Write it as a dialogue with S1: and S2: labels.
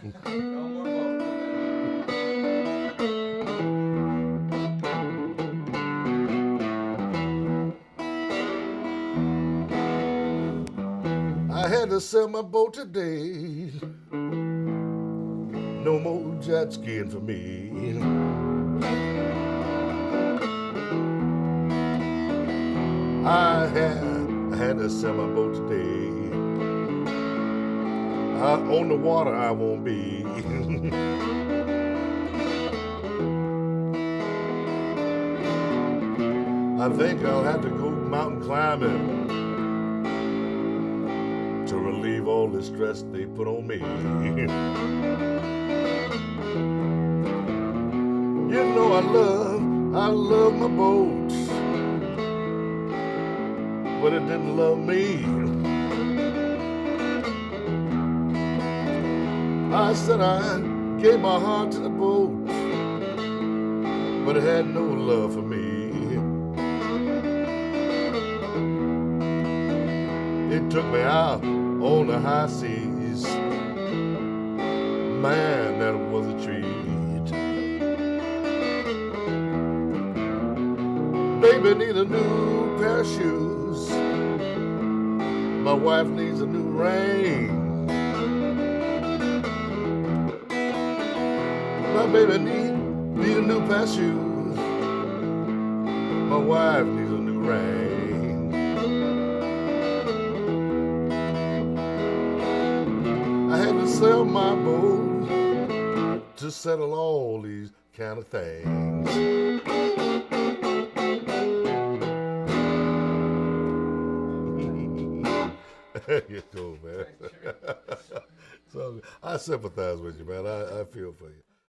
S1: I had to sell my boat today. No more jet skiing for me. I had to sell my boat today. On the water I won't be. I think I'll have to go mountain climbing to relieve all the stress they put on me. You know I love my boat, but it didn't love me. I said I gave my heart to the boat, but it had no love for me. It took me out on the high seas. Man, that was a treat. Baby need a new pair of shoes. My wife needs a new ring. My baby need a new pair of shoes. My wife needs a new ring. I had to sell my boat to settle all these kind of things. There you go, man. So I sympathize with you, man. I feel for you.